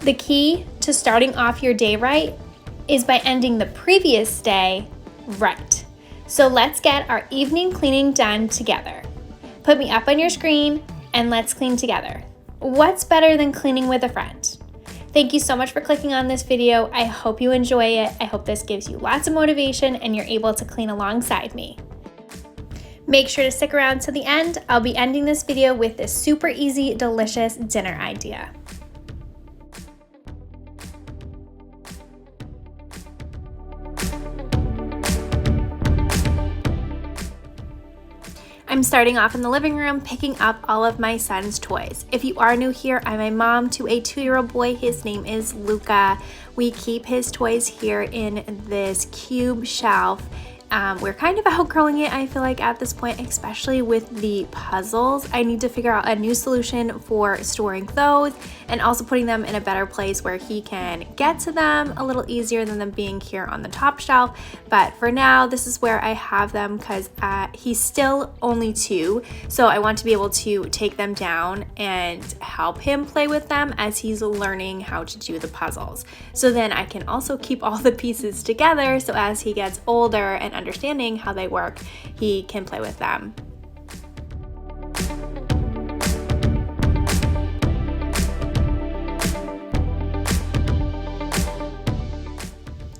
The key to starting off your day right is by ending the previous day right. So let's get our evening cleaning done together. Put me up on your screen and let's clean together. What's better than cleaning with a friend? Thank you so much for clicking on this video. I hope you enjoy it. I hope this gives you lots of motivation and you're able to clean alongside me. Make sure to stick around to the end. I'll be ending this video with this super easy, delicious dinner idea. I'm starting off in the living room, picking up all of my son's toys. If you are new here, I'm a mom to a 2-year-old boy. His name is Luca. We keep his toys here in this cube shelf. We're kind of outgrowing it, I feel like, at this point, especially with the puzzles. I need to figure out a new solution for storing those and also putting them in a better place where he can get to them a little easier than them being here on the top shelf. But for now, this is where I have them because he's still only 2, so I want to be able to take them down and help him play with them as he's learning how to do the puzzles. So then I can also keep all the pieces together, so as he gets older and understanding how they work, he can play with them.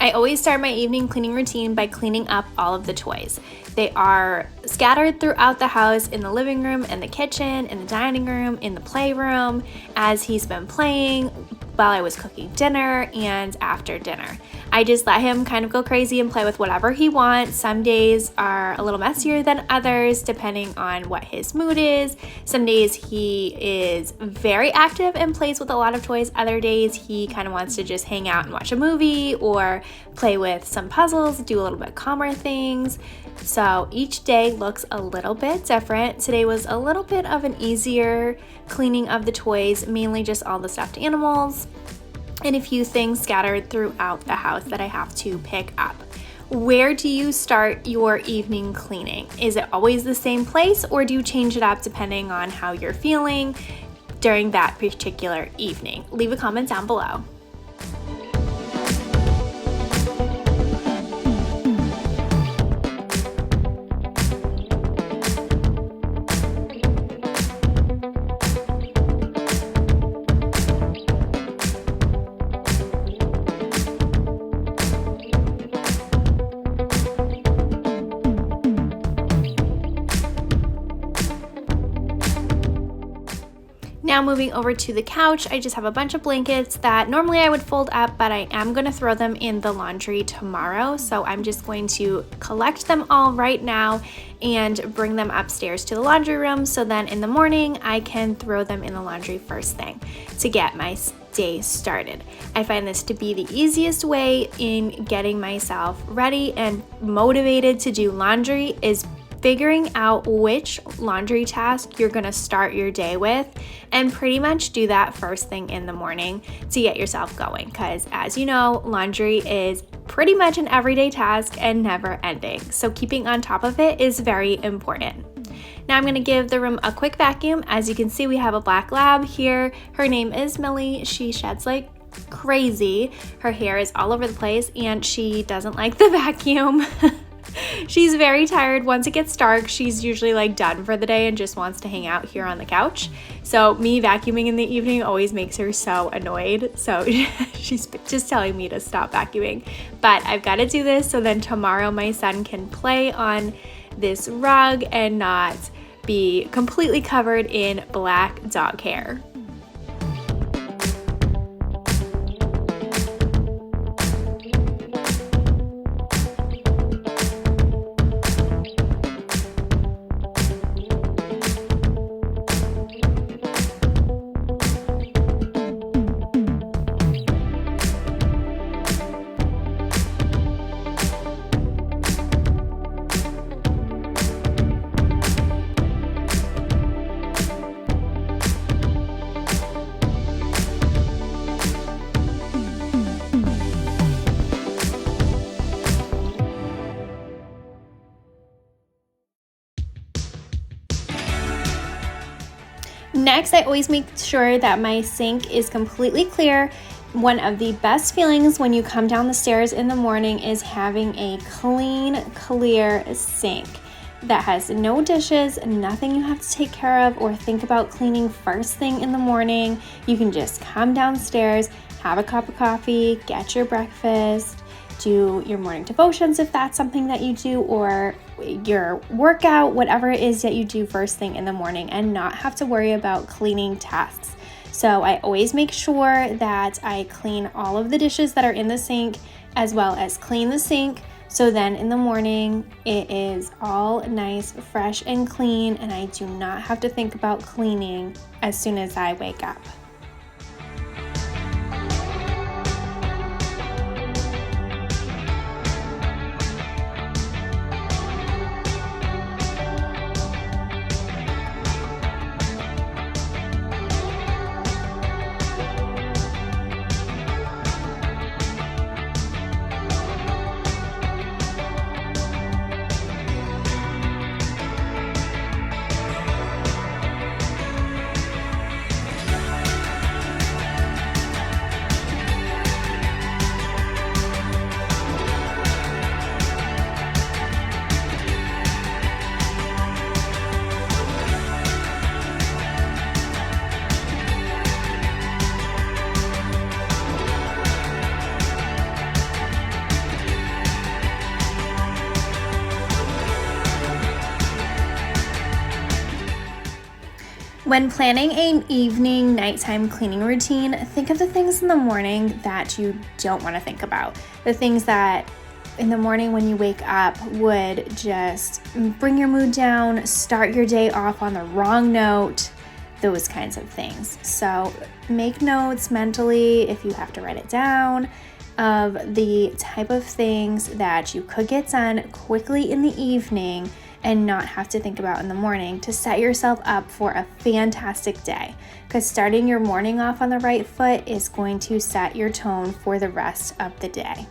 I always start my evening cleaning routine by cleaning up all of the toys. They are scattered throughout the house, in the living room, in the kitchen, in the dining room, in the playroom, as he's been playing while I was cooking dinner and after dinner. I just let him kind of go crazy and play with whatever he wants. Some days are a little messier than others, depending on what his mood is. Some days he is very active and plays with a lot of toys. Other days he kind of wants to just hang out and watch a movie or play with some puzzles, do a little bit calmer things. So each day looks a little bit different. Today was a little bit of an easier cleaning of the toys, mainly just all the stuffed animals and a few things scattered throughout the house that I have to pick up. Where do you start your evening cleaning? Is it always the same place, or do you change it up depending on how you're feeling during that particular evening? Leave a comment down below. Now moving over to the couch, I just have a bunch of blankets that normally I would fold up, but I am going to throw them in the laundry tomorrow. So I'm just going to collect them all right now and bring them upstairs to the laundry room. So then in the morning, I can throw them in the laundry first thing to get my day started. I find this to be the easiest way in getting myself ready and motivated to do laundry is figuring out which laundry task you're gonna start your day with and pretty much do that first thing in the morning to get yourself going, because as you know, laundry is pretty much an everyday task and never ending. So keeping on top of it is very important. Now I'm gonna give the room a quick vacuum. As you can see, we have a black lab here. Her name is Millie. She sheds like crazy. Her hair is all over the place and she doesn't like the vacuum. She's very tired. Once it gets dark, she's usually like done for the day and just wants to hang out here on the couch. So me vacuuming in the evening always makes her so annoyed. So she's just telling me to stop vacuuming. But I've got to do this so then tomorrow my son can play on this rug and not be completely covered in black dog hair. Next, I always make sure that my sink is completely clear One of the best feelings when you come down the stairs in the morning is having a clean, clear sink that has no dishes, nothing you have to take care of or think about cleaning first thing in the morning. You can just come downstairs, have a cup of coffee, get your breakfast, do your morning devotions if that's something that you do, or your workout, whatever it is that you do first thing in the morning, and not have to worry about cleaning tasks. So I always make sure that I clean all of the dishes that are in the sink, as well as clean the sink. So then in the morning, it is all nice, fresh, and clean, and I do not have to think about cleaning as soon as I wake up. When planning an evening, nighttime cleaning routine, think of the things in the morning that you don't want to think about. The things that in the morning when you wake up would just bring your mood down, start your day off on the wrong note, those kinds of things. So make notes mentally, if you have to write it down, of the type of things that you could get done quickly in the evening and not have to think about in the morning to set yourself up for a fantastic day. Because starting your morning off on the right foot is going to set your tone for the rest of the day.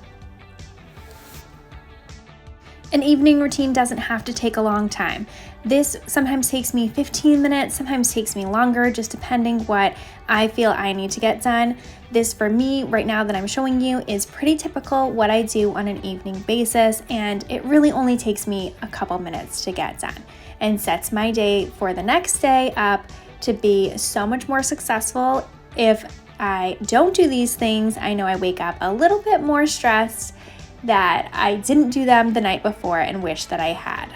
An evening routine doesn't have to take a long time. This sometimes takes me 15 minutes, sometimes takes me longer, just depending what I feel I need to get done. This for me right now that I'm showing you is pretty typical what I do on an evening basis, and it really only takes me a couple minutes to get done and sets my day for the next day up to be so much more successful. If I don't do these things, I know I wake up a little bit more stressed that I didn't do them the night before and wish that I had.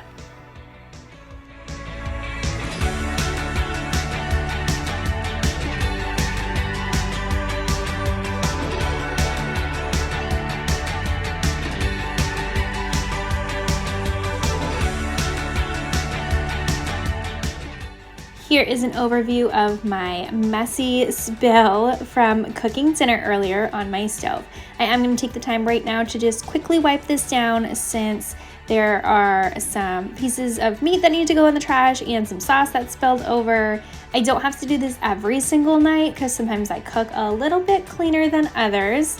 Here is an overview of my messy spill from cooking dinner earlier on my stove. I am going to take the time right now to just quickly wipe this down since there are some pieces of meat that need to go in the trash and some sauce that spilled over. I don't have to do this every single night because sometimes I cook a little bit cleaner than others.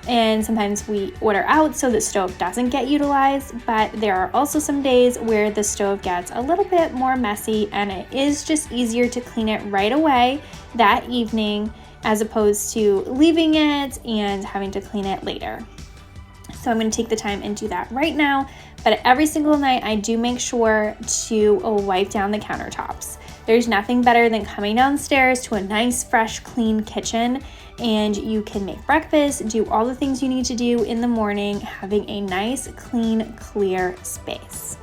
And sometimes we order out so the stove doesn't get utilized, but there are also some days where the stove gets a little bit more messy and it is just easier to clean it right away that evening as opposed to leaving it and having to clean it later. So I'm going to take the time and do that right now, but every single night I do make sure to wipe down the countertops. There's nothing better than coming downstairs to a nice, fresh, clean kitchen, and you can make breakfast, do all the things you need to do in the morning, having a nice, clean, clear space.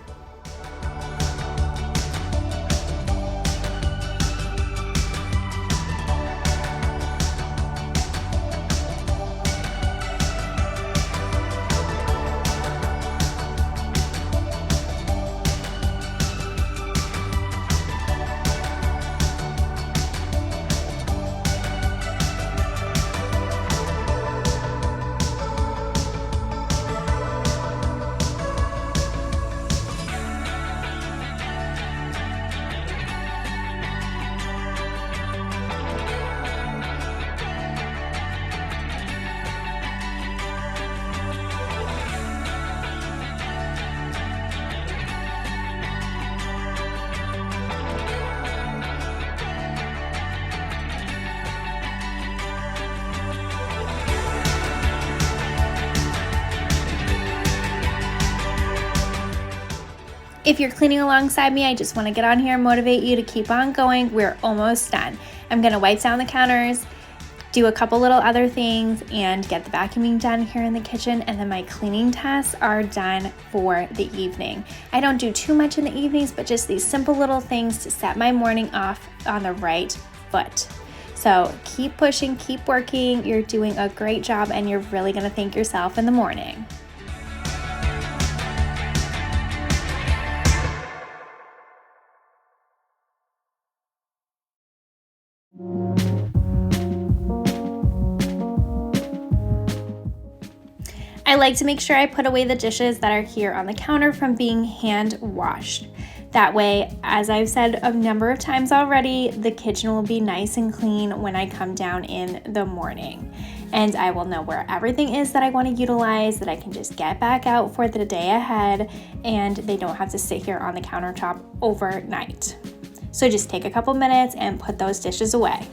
If you're cleaning alongside me, I just want to get on here and motivate you to keep on going. We're almost done. I'm going to wipe down the counters, do a couple little other things, and get the vacuuming done here in the kitchen, and then my cleaning tasks are done for the evening. I don't do too much in the evenings, but just these simple little things to set my morning off on the right foot. So keep pushing, keep working. You're doing a great job, and you're really going to thank yourself in the morning. I like to make sure I put away the dishes that are here on the counter from being hand washed. That way, as I've said a number of times already, the kitchen will be nice and clean when I come down in the morning. And I will know where everything is that I want to utilize, that I can just get back out for the day ahead, and they don't have to sit here on the countertop overnight. So just take a couple minutes and put those dishes away.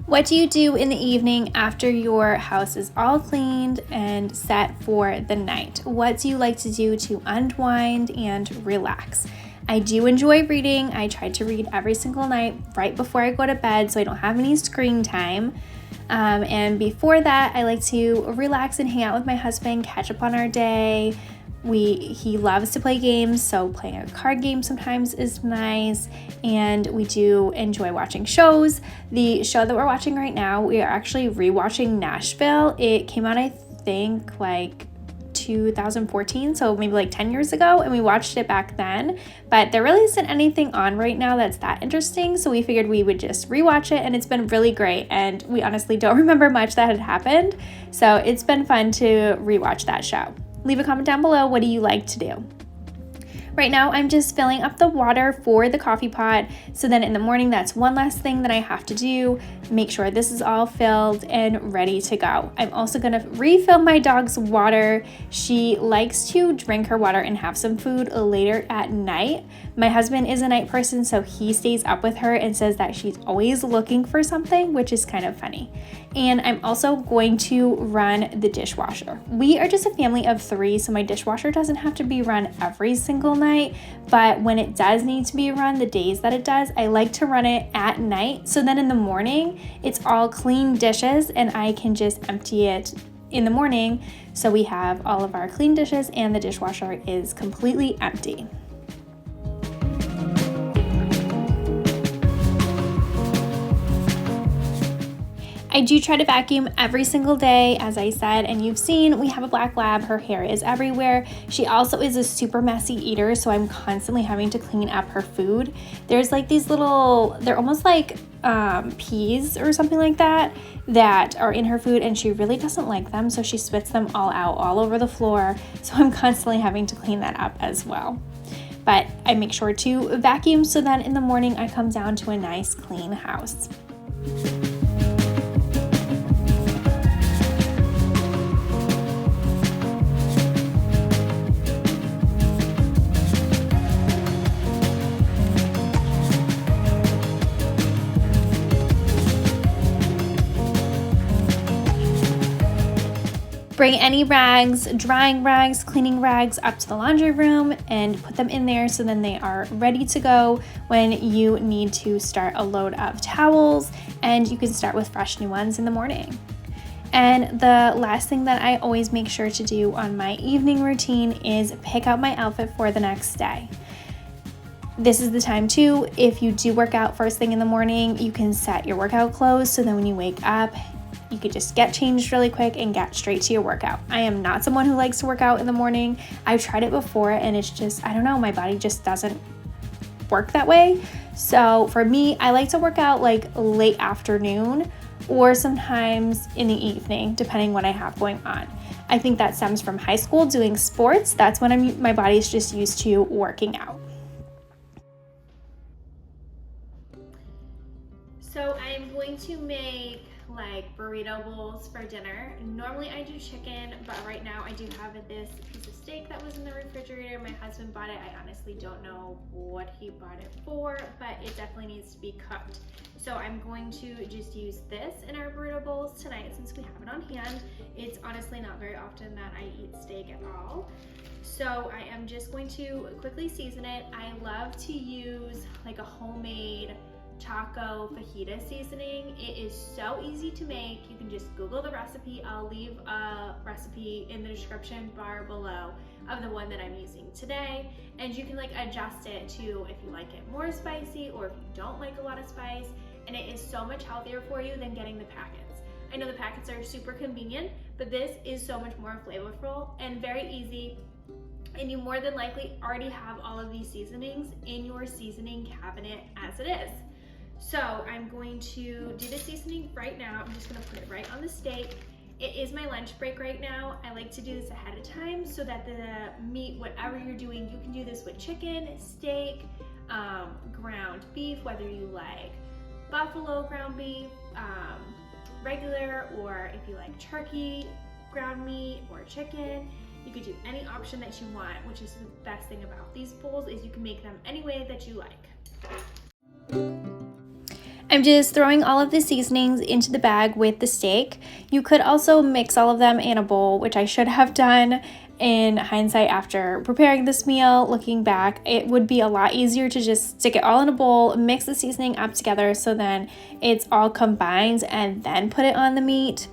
What do you do in the evening after your house is all cleaned and set for the night? What do you like to do to unwind and relax? I do enjoy reading. I try to read every single night right before I go to bed so I don't have any screen time. And before that, I like to relax and hang out with my husband, catch up on our day. He loves to play games, so playing a card game sometimes is nice, and we do enjoy watching shows. The show that we're watching right now, we are actually rewatching Nashville. It came out, I think, like 2014, so maybe like 10 years ago, and we watched it back then, but there really isn't anything on right now that's that interesting, so we figured we would just rewatch it, and it's been really great, and we honestly don't remember much that had happened, so it's been fun to rewatch that show. Leave a comment down below. What do you like to do? Right now, I'm just filling up the water for the coffee pot. So then in the morning, that's one last thing that I have to do. Make sure this is all filled and ready to go. I'm also gonna refill my dog's water. She likes to drink her water and have some food later at night. My husband is a night person, so he stays up with her and says that she's always looking for something, which is kind of funny. And I'm also going to run the dishwasher. We are just a family of 3, so my dishwasher doesn't have to be run every single night, but when it does need to be run, the days that it does, I like to run it at night. So then in the morning, it's all clean dishes and I can just empty it in the morning. So we have all of our clean dishes and the dishwasher is completely empty. I do try to vacuum every single day, as I said, and you've seen we have a black lab. Her hair is everywhere. She also is a super messy eater, so I'm constantly having to clean up her food. There's like these little, they're almost like peas or something like that are in her food, and she really doesn't like them, so she spits them all out all over the floor, so I'm constantly having to clean that up as well. But I make sure to vacuum so then in the morning I come down to a nice clean house. Bring any rags, drying rags, cleaning rags up to the laundry room and put them in there so then they are ready to go when you need to start a load of towels, and you can start with fresh new ones in the morning. And the last thing that I always make sure to do on my evening routine is pick out my outfit for the next day. This is the time too, if you do work out first thing in the morning, you can set your workout clothes so then when you wake up, you could just get changed really quick and get straight to your workout. I am not someone who likes to work out in the morning. I've tried it before and it's just, I don't know, my body just doesn't work that way. So for me, I like to work out like late afternoon or sometimes in the evening, depending what I have going on. I think that stems from high school doing sports. That's when my body's just used to working out. So I'm going to make like burrito bowls for dinner. Normally I do chicken, but right now I do have this piece of steak that was in the refrigerator. My husband bought it. I honestly don't know what he bought it for, but it definitely needs to be cooked. So I'm going to just use this in our burrito bowls tonight since we have it on hand. It's honestly not very often that I eat steak at all. So I am just going to quickly season it. I love to use like a homemade taco fajita seasoning. It is so easy to make. You can just Google the recipe. I'll leave a recipe in the description bar below of the one that I'm using today, and you can like adjust it to if you like it more spicy or if you don't like a lot of spice, and it is so much healthier for you than getting the packets. I know the packets are super convenient, but this is so much more flavorful and very easy, and you more than likely already have all of these seasonings in your seasoning cabinet as it is. So I'm going to do the seasoning right now. I'm just gonna put it right on the steak. It is my lunch break right now. I like to do this ahead of time so that the meat, whatever you're doing, you can do this with chicken, steak, ground beef, whether you like buffalo ground beef, regular, or if you like turkey ground meat or chicken. You could do any option that you want, which is the best thing about these bowls is you can make them any way that you like. I'm just throwing all of the seasonings into the bag with the steak. You could also mix all of them in a bowl, which I should have done in hindsight after preparing this meal. Looking back, it would be a lot easier to just stick it all in a bowl, mix the seasoning up together so then it's all combined, and then put it on the meat.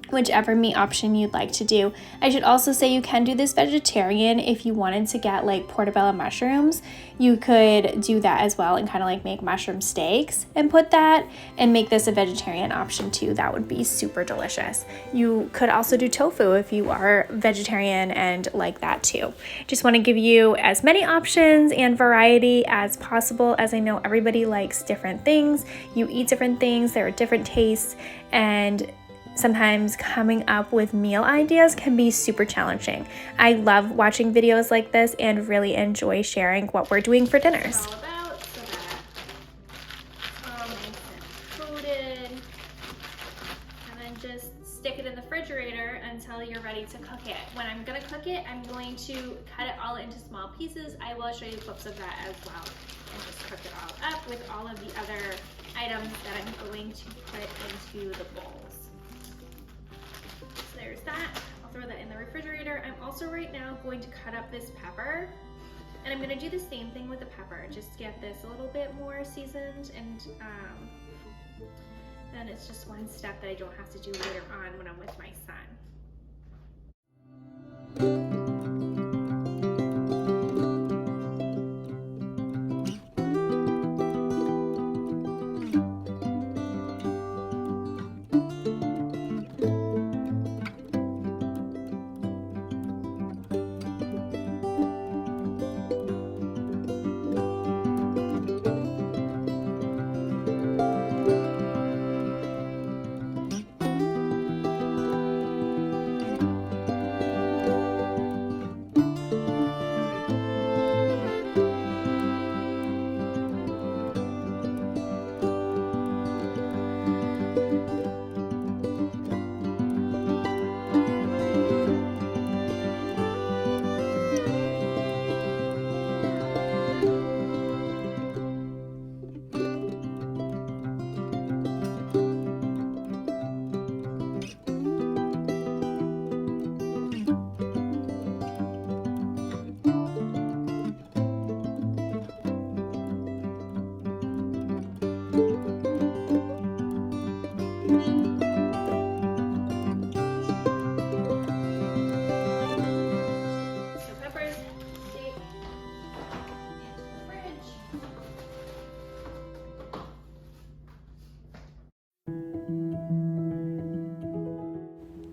Whichever meat option you'd like to do. I should also say you can do this vegetarian if you wanted to get like portobello mushrooms. You could do that as well and kind of like make mushroom steaks and put that and make this a vegetarian option too. That would be super delicious. You could also do tofu if you are vegetarian and like that too. Just want to give you as many options and variety as possible, as I know everybody likes different things. You eat different things, there are different tastes, and sometimes coming up with meal ideas can be super challenging. I love watching videos like this and really enjoy sharing what we're doing for dinners. All about so that it's all nice and coated, and then just stick it in the refrigerator until you're ready to cook it. When I'm gonna cook it, I'm going to cut it all into small pieces. I will show you clips of that as well, and just cook it all up with all of the other items that I'm going to put into the bowls. There's that. I'll throw that in the refrigerator. I'm also right now going to cut up this pepper, and I'm going to do the same thing with the pepper. Just get this a little bit more seasoned, and then it's just one step that I don't have to do later on when I'm with my son.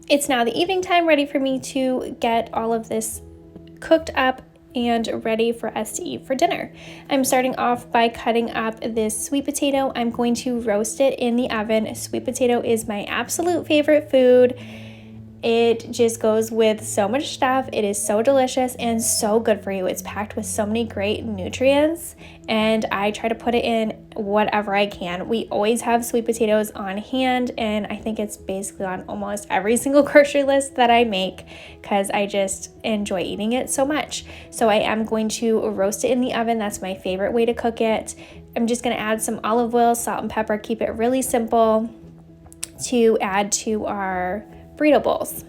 It's now the evening time, ready for me to get all of this cooked up and ready for us to eat for dinner. I'm starting off by cutting up this sweet potato. I'm going to roast it in the oven. Sweet potato is my absolute favorite food. It just goes with so much stuff. It is so delicious and so good for you. It's packed with so many great nutrients, and I try to put it in whatever I can. We always have sweet potatoes on hand, and I think it's basically on almost every single grocery list that I make because I just enjoy eating it so much. So I am going to roast it in the oven. That's my favorite way to cook it. I'm just going to add some olive oil, salt, and pepper. Keep it really simple to add to our burrito bowls.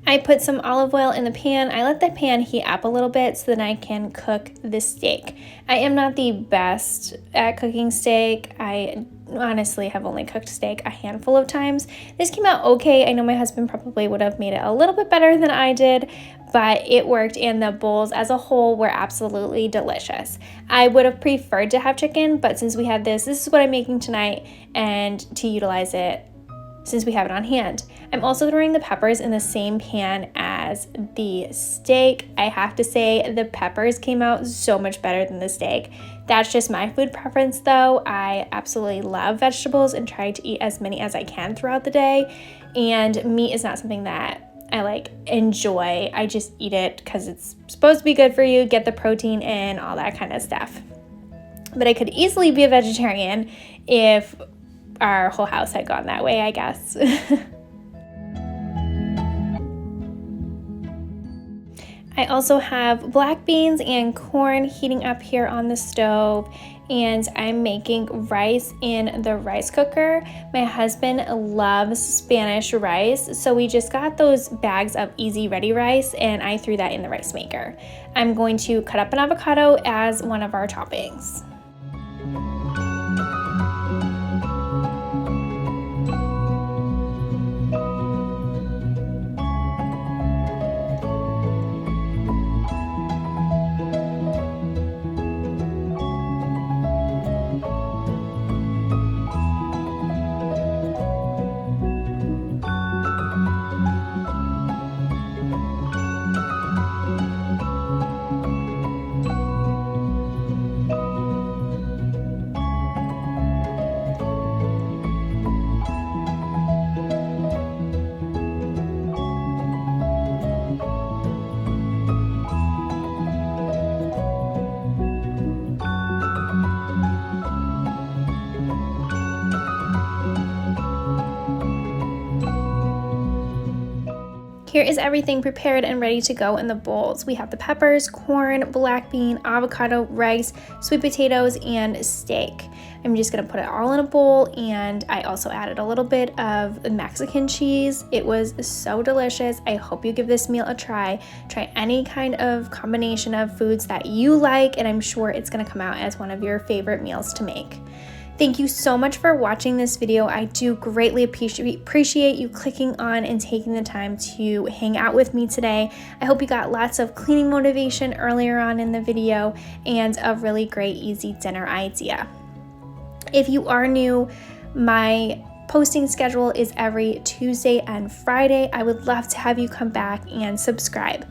I put some olive oil in the pan. I let the pan heat up a little bit so then I can cook the steak. I am not the best at cooking steak. I honestly have only cooked steak a handful of times. This came out okay. I know my husband probably would have made it a little bit better than I did, but it worked, and the bowls as a whole were absolutely delicious. I would have preferred to have chicken, but since we had this is what I'm making tonight, and to utilize it since we have it on hand. I'm also throwing the peppers in the same pan as the steak. I have to say the peppers came out so much better than the steak. That's just my food preference though. I absolutely love vegetables and try to eat as many as I can throughout the day, and meat is not something that I enjoy. I just eat it because it's supposed to be good for you, get the protein in, all that kind of stuff. But I could easily be a vegetarian if our whole house had gone that way, I guess. I also have black beans and corn heating up here on the stove, and I'm making rice in the rice cooker. My husband loves Spanish rice, so we just got those bags of easy ready rice and I threw that in the rice maker. I'm going to cut up an avocado as one of our toppings. Here is everything prepared and ready to go in the bowls. We have the peppers, corn, black bean, avocado, rice, sweet potatoes, and steak. I'm just gonna put it all in a bowl, and I also added a little bit of Mexican cheese. It was so delicious. I hope you give this meal a try. Try any kind of combination of foods that you like, and I'm sure it's gonna come out as one of your favorite meals to make. Thank you so much for watching this video. I do greatly appreciate you clicking on and taking the time to hang out with me today. I hope you got lots of cleaning motivation earlier on in the video and a really great easy dinner idea. If you are new, my posting schedule is every Tuesday and Friday. I would love to have you come back and subscribe.